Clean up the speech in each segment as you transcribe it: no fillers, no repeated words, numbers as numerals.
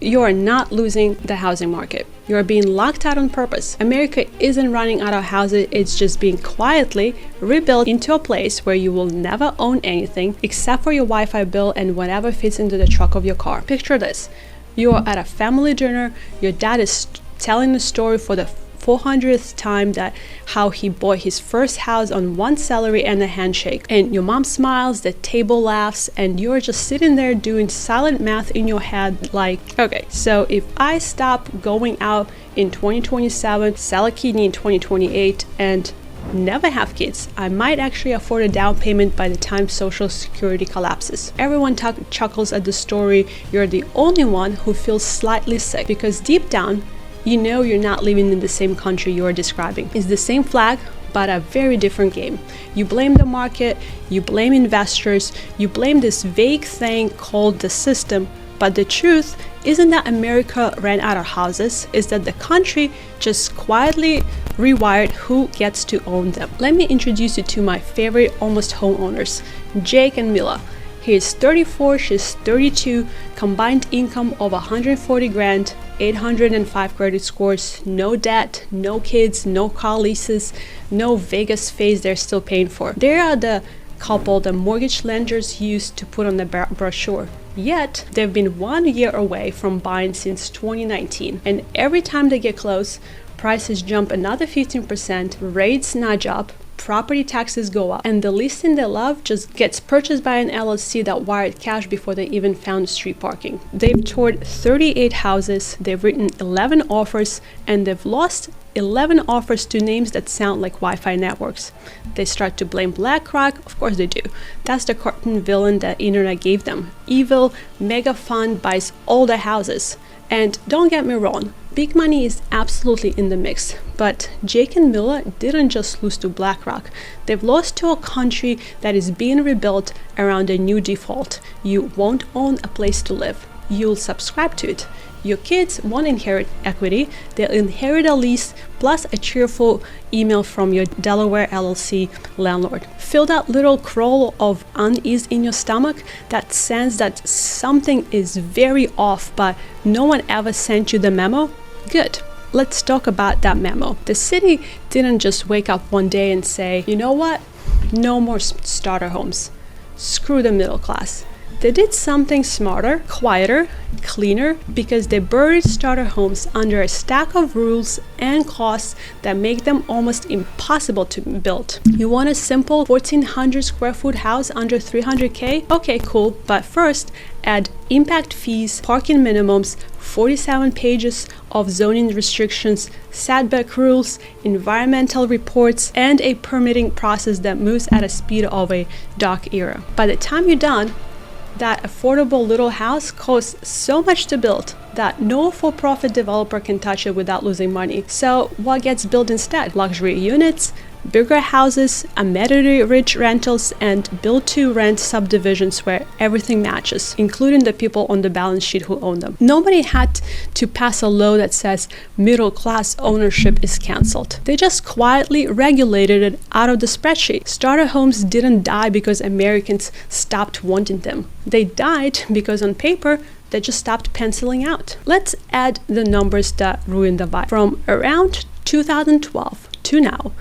You are not losing the housing market. You are being locked out on purpose. America isn't running out of houses, it's just being quietly rebuilt into a place where you will never own anything except for your Wi-Fi bill and whatever fits into the trunk of your car. Picture this. You are at a family dinner, your dad is telling the story for the 400th time that how he bought his first house on one salary and a handshake, and your mom smiles, the table laughs, and you're just sitting there doing silent math in your head like, okay, so if I stop going out in 2027, sell a kidney in 2028, and never have kids, I might actually afford a down payment by the time Social Security collapses. Everyone chuckles at the story. You're the only one who feels slightly sick because deep down you know you're not living in the same country you are describing. It's the same flag, but a very different game. You blame the market, you blame investors, you blame this vague thing called the system, but the truth isn't that America ran out of houses, it's that the country just quietly rewired who gets to own them. Let me introduce you to my favorite almost homeowners, Jake and Mila. He is 34, she's 32, combined income of 140 grand, 805 credit scores, no debt, no kids, no car leases, no Vegas phase they're still paying for. They are the couple the mortgage lenders used to put on the brochure. Yet, they've been 1 year away from buying since 2019. And every time they get close, prices jump another 15%, rates nudge up, property taxes go up, and the listing they love just gets purchased by an LLC that wired cash before they even found street parking. They've toured 38 houses, they've written 11 offers, and they've lost 11 offers to names that sound like Wi-Fi networks. They start to blame BlackRock, of course they do. That's the cartoon villain that internet gave them. Evil, mega fund buys all the houses. And don't get me wrong, big money is absolutely in the mix, but Jake and Mila didn't just lose to BlackRock. They've lost to a country that is being rebuilt around a new default. You won't own a place to live. You'll subscribe to it. Your kids won't inherit equity, they'll inherit a lease plus a cheerful email from your Delaware LLC landlord. Feel that little crawl of unease in your stomach, that sense that something is very off but no one ever sent you the memo? Good. Let's talk about that memo. The city didn't just wake up one day and say, you know what? No more starter homes. Screw the middle class. They did something smarter, quieter, cleaner, because they buried starter homes under a stack of rules and costs that make them almost impossible to build. You want a simple 1,400 square foot house under 300K? Okay, cool, but first add impact fees, parking minimums, 47 pages of zoning restrictions, setback rules, environmental reports, and a permitting process that moves at a speed of a dark era. By the time you're done, that affordable little house costs so much to build that no for-profit developer can touch it without losing money. So what gets built instead? Luxury units, bigger houses, amenity-rich rentals, and build-to-rent subdivisions where everything matches, including the people on the balance sheet who own them. Nobody had to pass a law that says middle-class ownership is canceled. They just quietly regulated it out of the spreadsheet. Starter homes didn't die because Americans stopped wanting them. They died because on paper, they just stopped penciling out. Let's add the numbers that ruined the vibe. From around 2012 to now,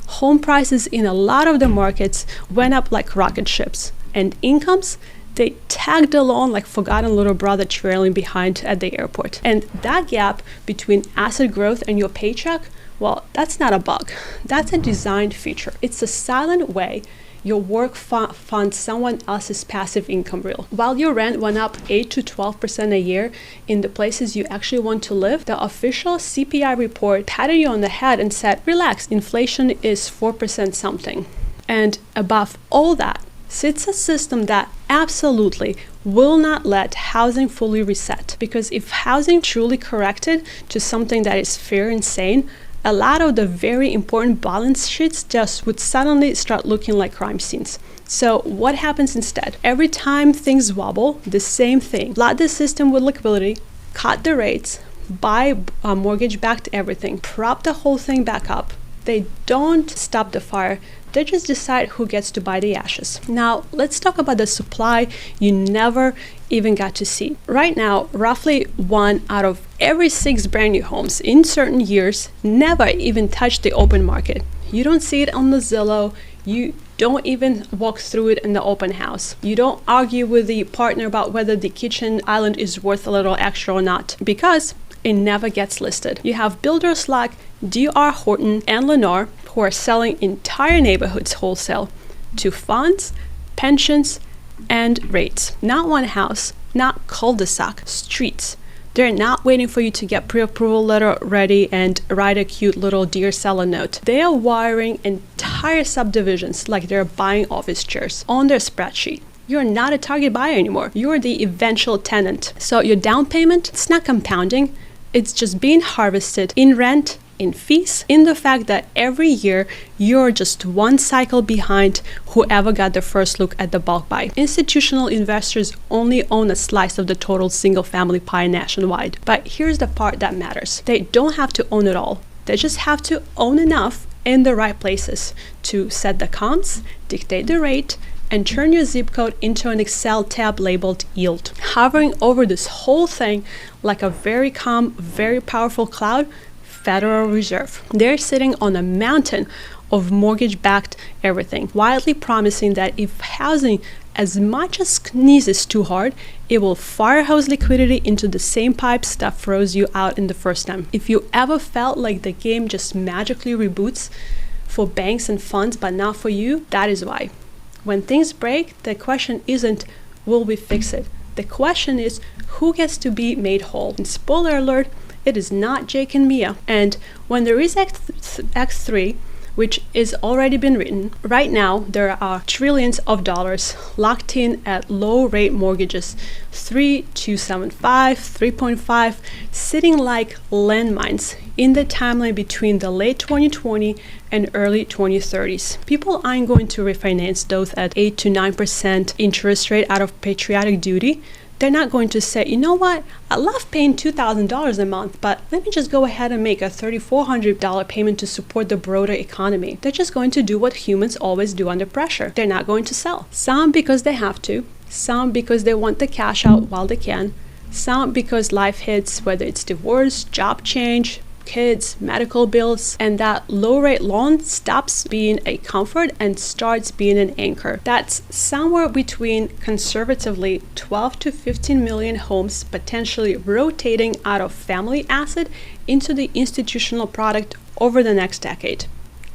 home prices in a lot of the markets went up like rocket ships, and incomes, they tagged along like forgotten little brother trailing behind at the airport. And that gap between asset growth and your paycheck, well, that's not a bug. That's a designed feature. It's a silent way your work funds someone else's passive income reel. While your rent went up 8 to 12% a year in the places you actually want to live, the official CPI report patted you on the head and said, relax, inflation is 4% something. And above all that sits a system that absolutely will not let housing fully reset. Because if housing truly corrected to something that is fair and sane, a lot of the very important balance sheets just would suddenly start looking like crime scenes. So what happens instead? Every time things wobble, the same thing. Flood the system with liquidity, cut the rates, buy mortgage-backed everything, prop the whole thing back up. They don't stop the fire. They just decide who gets to buy the ashes. Now, let's talk about the supply you never even got to see. Right now, roughly 1 out of every 6 brand new homes in certain years never even touch the open market. You don't see it on the Zillow. You don't even walk through it in the open house. You don't argue with the partner about whether the kitchen island is worth a little extra or not, because it never gets listed. You have builders like D.R. Horton and Lennar who are selling entire neighborhoods wholesale to funds, pensions, and rates. Not one house, not cul-de-sac, streets. They're not waiting for you to get pre-approval letter ready and write a cute little dear seller note. They are wiring entire subdivisions like they're buying office chairs on their spreadsheet. You're not a target buyer anymore. You're the eventual tenant. So your down payment, it's not compounding. It's just being harvested in rent, in fees, in the fact that every year you're just one cycle behind whoever got the first look at the bulk buy. Institutional investors only own a slice of the total single-family pie nationwide. But here's the part that matters. They don't have to own it all. They just have to own enough in the right places to set the comps, dictate the rate, and turn your zip code into an Excel tab labeled yield. Hovering over this whole thing like a very calm, very powerful cloud, Federal Reserve. They're sitting on a mountain of mortgage-backed everything, widely promising that if housing as much as sneezes too hard, it will fire hose liquidity into the same pipes that froze you out in the first time. If you ever felt like the game just magically reboots for banks and funds but not for you, that is why. When things break, the question isn't, will we fix it? The question is, who gets to be made whole? And spoiler alert, it is not Jake and Mia. And when there is X3, which is already been written, right now there are trillions of dollars locked in at low rate mortgages, 3.275, 3.5, sitting like landmines in the timeline between the late 2020 and early 2030s. People aren't going to refinance those at 8 to 9% interest rate out of patriotic duty. They're not going to say, you know what, I love paying $2,000 a month, but let me just go ahead and make a $3,400 payment to support the broader economy. They're just going to do what humans always do under pressure. They're not going to sell. Some because they have to, some because they want the cash out while they can, some because life hits, whether it's divorce, job change, kids, medical bills, and that low rate loan stops being a comfort and starts being an anchor. That's somewhere between conservatively 12 to 15 million homes potentially rotating out of family asset into the institutional product over the next decade.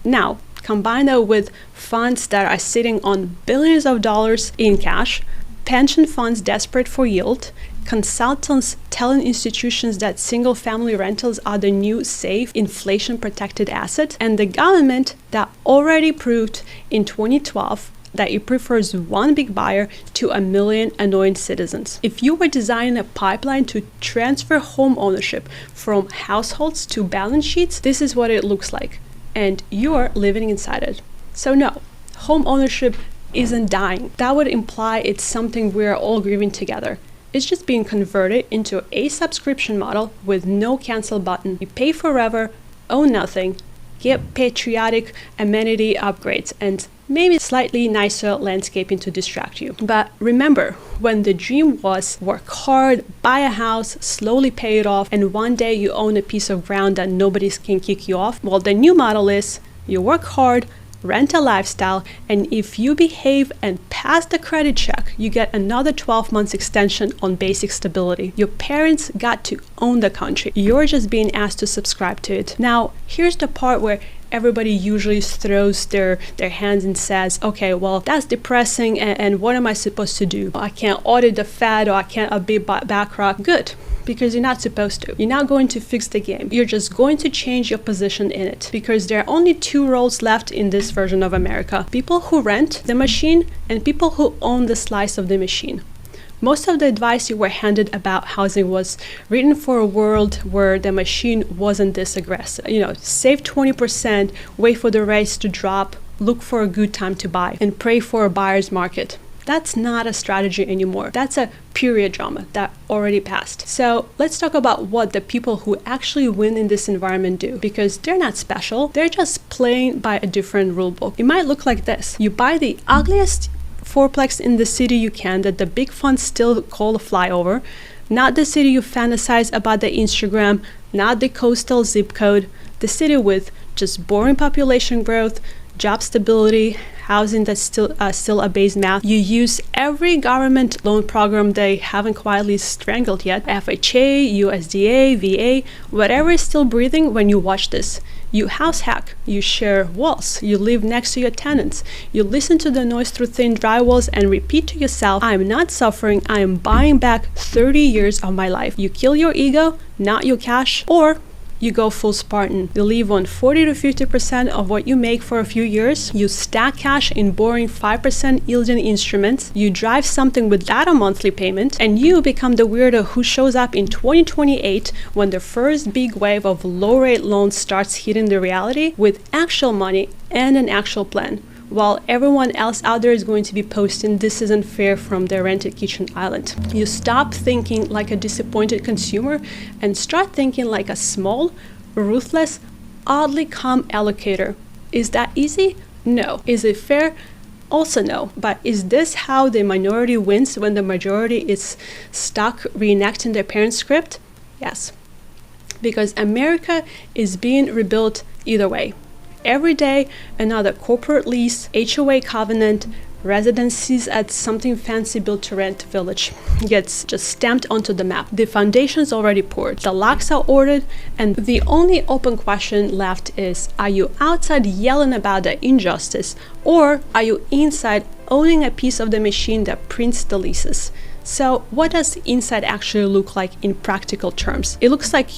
Now, combine that with funds that are sitting on billions of dollars in cash, pension funds desperate for yield, consultants telling institutions that single-family rentals are the new safe, inflation-protected asset, and the government that already proved in 2012 that it prefers one big buyer to a million annoying citizens. If you were designing a pipeline to transfer home ownership from households to balance sheets, this is what it looks like, and you're living inside it. So no, home ownership isn't dying. That would imply it's something we're all grieving together. It's just being converted into a subscription model with no cancel button. You pay forever, own nothing, get patriotic amenity upgrades, and maybe slightly nicer landscaping to distract you. But remember, when the dream was work hard, buy a house, slowly pay it off, and one day you own a piece of ground that nobody can kick you off, well, the new model is you work hard, rent a lifestyle, and if you behave and pass the credit check, you get another 12 months extension on basic stability. Your parents got to own the country. You're just being asked to subscribe to it. Now, here's the part where everybody usually throws their hands and says, okay, well, that's depressing, and what am I supposed to do? I can't audit the Fed, or I can't update BlackRock. Good, because you're not supposed to. You're not going to fix the game. You're just going to change your position in it, because there are only two roles left in this version of America: people who rent the machine and people who own the slice of the machine. Most of the advice you were handed about housing was written for a world where the machine wasn't this aggressive. Save 20%, wait for the rates to drop, look for a good time to buy, and pray for a buyer's market. That's not a strategy anymore. That's a period drama that already passed. So let's talk about what the people who actually win in this environment do, because they're not special. They're just playing by a different rule book. It might look like this. You buy the ugliest fourplex in the city you can that the big funds still call a flyover, not the city you fantasize about the Instagram, not the coastal zip code, the city with just boring population growth, job stability, housing that's still a base math. You use every government loan program they haven't quietly strangled yet, FHA, USDA, VA, whatever is still breathing when you watch this. You house hack, you share walls, you live next to your tenants, you listen to the noise through thin drywalls and repeat to yourself, I am not suffering, I am buying back 30 years of my life. You kill your ego, not your cash, or you go full Spartan. You live on 40 to 50% of what you make for a few years. You stack cash in boring 5% yielding instruments. You drive something without a monthly payment, and you become the weirdo who shows up in 2028 when the first big wave of low-rate loans starts hitting the reality with actual money and an actual plan, while everyone else out there is going to be posting this isn't fair from their rented kitchen island. You stop thinking like a disappointed consumer and start thinking like a small, ruthless, oddly calm allocator. Is that easy? No. Is it fair? Also no. But is this how the minority wins when the majority is stuck reenacting their parents' script? Yes. Because America is being rebuilt either way. Every day, another corporate lease, HOA covenant, residencies at something fancy built-to-rent village gets just stamped onto the map. The foundation's already poured, the locks are ordered, and the only open question left is, are you outside yelling about the injustice, or are you inside owning a piece of the machine that prints the leases? So what does inside actually look like in practical terms? It looks like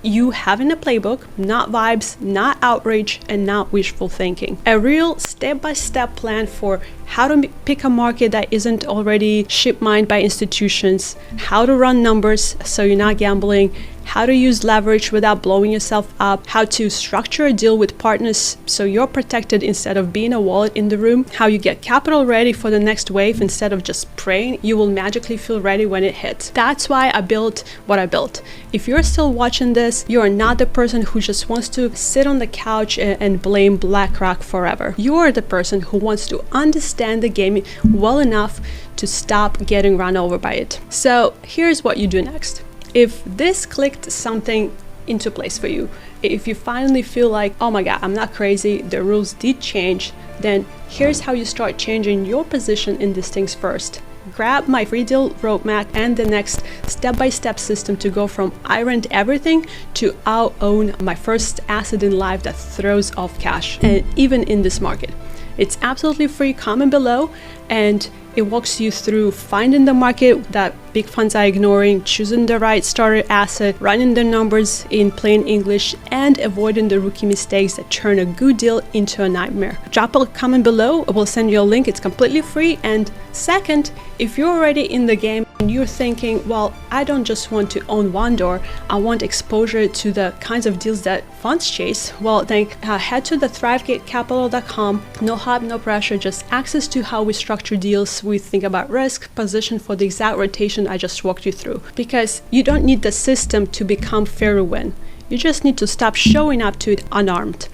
you having a playbook, not vibes, not outrage, and not wishful thinking. A real step-by-step plan for how to pick a market that isn't already ship-mined by institutions, how to run numbers so you're not gambling, how to use leverage without blowing yourself up, how to structure a deal with partners so you're protected instead of being a wallet in the room, how you get capital ready for the next wave instead of just praying you will magically feel ready when it hits. That's why I built what I built. If you're still watching this, you are not the person who just wants to sit on the couch and blame BlackRock forever. You are the person who wants to understand the game well enough to stop getting run over by it. So here's what you do next. If this clicked something into place for you, if you finally feel like, oh my God, I'm not crazy, the rules did change, then here's how you start changing your position in these things first. Grab my free deal roadmap and the next step-by-step system to go from I rent everything to I'll own my first asset in life that throws off cash, and even in this market. It's absolutely free, comment below, and it walks you through finding the market that big funds are ignoring, choosing the right starter asset, running the numbers in plain English, and avoiding the rookie mistakes that turn a good deal into a nightmare. Drop a comment below, we'll send you a link, it's completely free. And second, if you're already in the game and you're thinking, well, I don't just want to own one door, I want exposure to the kinds of deals that funds chase, well then head to the thrivegatecapital.com. No hype, no pressure, just access to how we structure deals. We think about risk, position for the exact rotation I just walked you through. Because you don't need the system to become fair to win. You just need to stop showing up to it unarmed.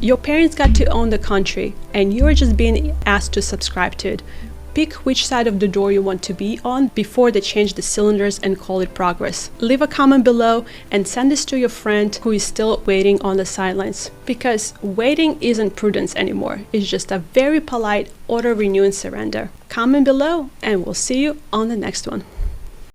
Your parents got to own the country and you're just being asked to subscribe to it. Pick which side of the door you want to be on before they change the cylinders and call it progress. Leave a comment below and send this to your friend who is still waiting on the sidelines. Because waiting isn't prudence anymore. It's just a very polite auto-renewing surrender. Comment below and we'll see you on the next one.